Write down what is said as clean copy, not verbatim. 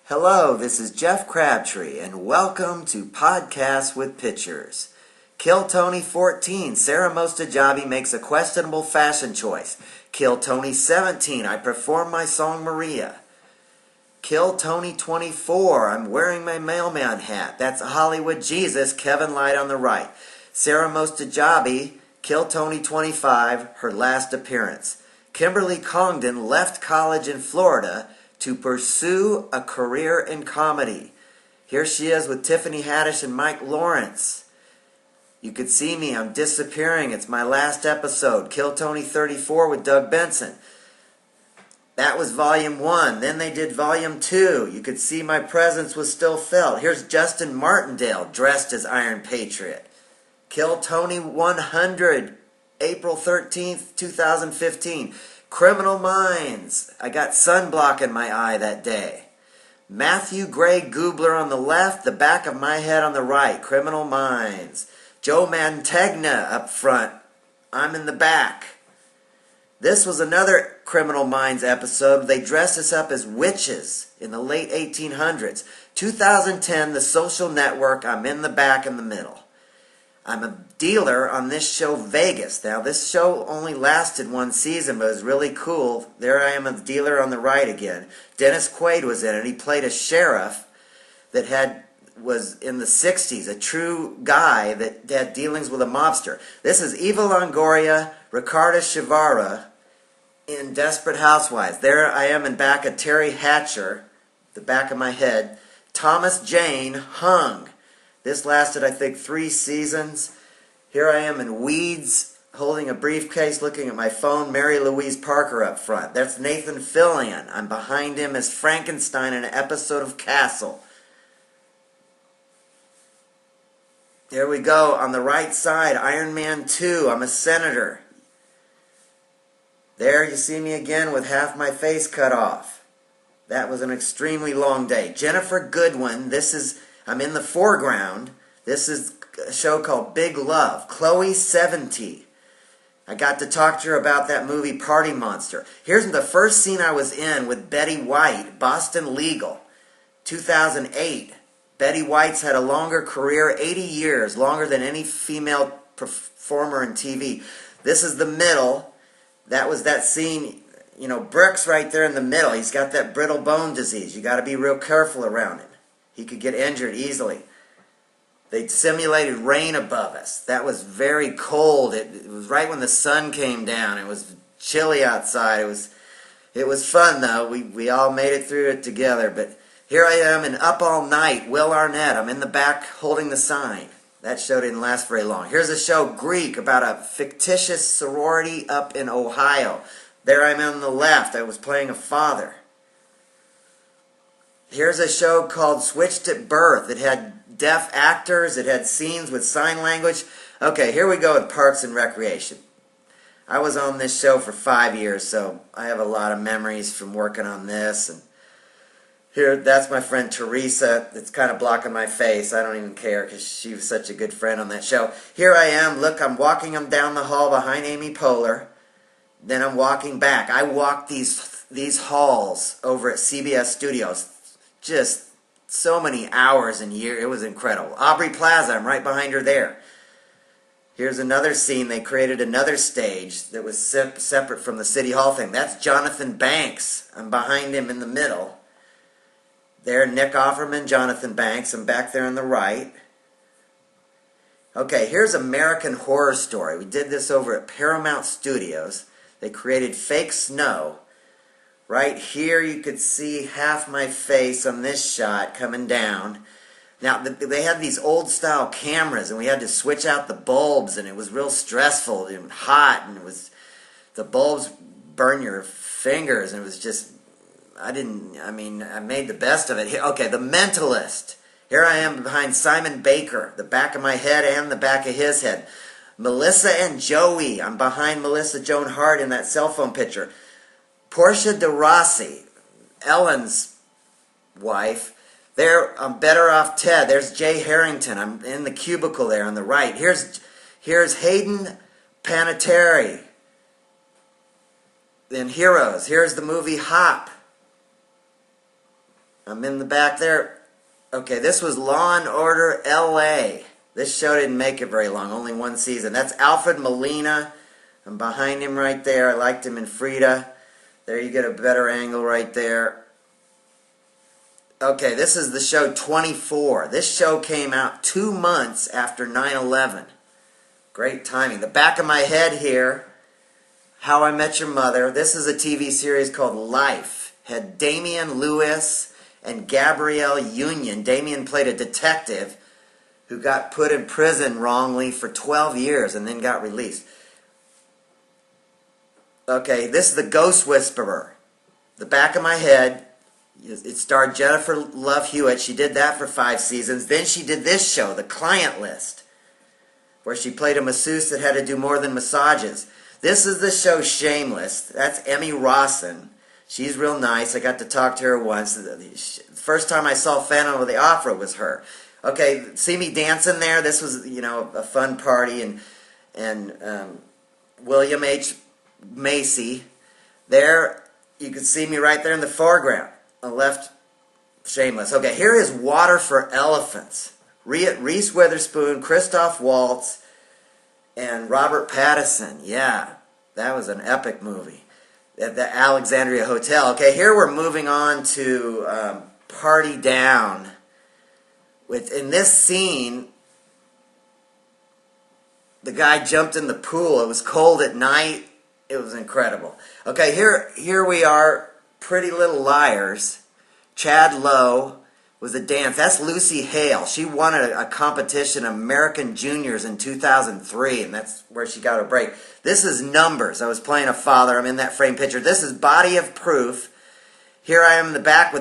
Hello, this is Jeff Crabtree, and welcome to Podcasts with Pictures. Kill Tony 14, Sarah Mostajabi makes a questionable fashion choice. Kill Tony 17, I perform my song Maria. Kill Tony 24, I'm wearing my mailman hat. That's Hollywood Jesus, Kevin Light on the right. Sarah Mostajabi, Kill Tony 25, her last appearance. Kimberly Congdon left college in Florida to pursue a career in comedy. Here she is with Tiffany Haddish and Mike Lawrence. You could see me, I'm disappearing. It's my last episode. Kill Tony 34 with Doug Benson. That was volume 1. Then they did volume 2. You could see my presence was still felt. Here's Justin Martindale dressed as Iron Patriot. Kill Tony 100, April 13th, 2015. Criminal Minds. I got sunblock in my eye that day. Matthew Gray Gubler on the left, the back of my head on the right. Criminal Minds. Joe Mantegna up front. I'm in the back. This was another Criminal Minds episode. They dressed us up as witches in the late 1800s. 2010, The Social Network. I'm in the back in the middle. I'm a dealer on this show, Vegas. Now, this show only lasted one season, but it was really cool. There I am, a dealer on the right again. Dennis Quaid was in it. He played a sheriff that was in the 60s, a true guy that had dealings with a mobster. This is Eva Longoria, Ricardo Chivara in Desperate Housewives. There I am in back of Terry Hatcher, the back of my head. Thomas Jane Hung. This lasted, I think, 3 seasons. Here I am in Weeds, holding a briefcase, looking at my phone. Mary Louise Parker up front. That's Nathan Fillion. I'm behind him as Frankenstein in an episode of Castle. There we go. On the right side, Iron Man 2. I'm a senator. There you see me again with half my face cut off. That was an extremely long day. Jennifer Goodwin. I'm in the foreground. This is a show called Big Love. Chloe 70. I got to talk to her about that movie Party Monster. Here's the first scene I was in with Betty White, Boston Legal, 2008. Betty White's had a longer career, 80 years, longer than any female performer in TV. This is the middle. That was that scene. You know, Brooks right there in the middle. He's got that brittle bone disease. You got to be real careful around him. He could get injured easily. They simulated rain above us. That was very cold. It was right when the sun came down. It was chilly outside. It was fun, though. We all made it through it together. But here I am in Up All Night, Will Arnett. I'm in the back holding the sign. That show didn't last very long. Here's a show, Greek, about a fictitious sorority up in Ohio. There I'm on the left. I was playing a father. Here's a show called Switched at Birth. It had deaf actors. It had scenes with sign language. Okay, here we go with Parks and Recreation. I was on this show for 5 years, so I have a lot of memories from working on this. And here, that's my friend Teresa. It's kind of blocking my face. I don't even care because she was such a good friend on that show. Here I am. Look, I'm walking them down the hall behind Amy Poehler. Then I'm walking back. I walked these halls over at CBS Studios. Just so many hours and years. It was incredible. Aubrey Plaza, I'm right behind her there. Here's another scene. They created another stage that was separate from the City Hall thing. That's Jonathan Banks. I'm behind him in the middle. There, Nick Offerman, Jonathan Banks. I'm back there on the right. Okay, here's American Horror Story. We did this over at Paramount Studios. They created fake snow. Right here you could see half my face on this shot coming down. Now, they had these old-style cameras, and we had to switch out the bulbs, and it was real stressful and hot, and the bulbs burn your fingers, and it was just, I made the best of it. Okay, The Mentalist. Here I am behind Simon Baker, the back of my head and the back of his head. Melissa and Joey. I'm behind Melissa Joan Hart in that cell phone picture. Portia de Rossi, Ellen's wife. There, I'm Better Off Ted. There's Jay Harrington. I'm in the cubicle there on the right. Here's Hayden Panettiere in Heroes. Here's the movie Hop. I'm in the back there. Okay, this was Law and Order L.A. This show didn't make it very long, only one season. That's Alfred Molina. I'm behind him right there. I liked him in Frida. There you get a better angle right there. Okay, this is the show 24. This show came out 2 months after 9/11. Great timing. The back of my head here, How I Met Your Mother. This is a TV series called Life. Had Damian Lewis and Gabrielle Union. Damian played a detective who got put in prison wrongly for 12 years and then got released. Okay, this is The Ghost Whisperer. The back of my head, it starred Jennifer Love Hewitt. She did that for 5 seasons. Then she did this show, The Client List, where she played a masseuse that had to do more than massages. This is the show Shameless. That's Emmy Rawson. She's real nice. I got to talk to her once. The first time I saw Phantom of the Opera was her. Okay, see me dancing there? This was, a fun party. And William H. Macy. There, you can see me right there in the foreground. On the left, Shameless. Okay, here is Water for Elephants. Reese Witherspoon, Christoph Waltz, and Robert Pattinson. Yeah, that was an epic movie. At the Alexandria Hotel. Okay, here we're moving on to Party Down. In this scene, the guy jumped in the pool. It was cold at night. It was incredible. Okay, here we are, Pretty Little Liars. Chad Lowe was a dance. That's Lucy Hale. She won a competition, American Juniors, in 2003, and that's where she got her break. This is Numbers. I was playing a father. I'm in that frame picture. This is Body of Proof. Here I am in the back with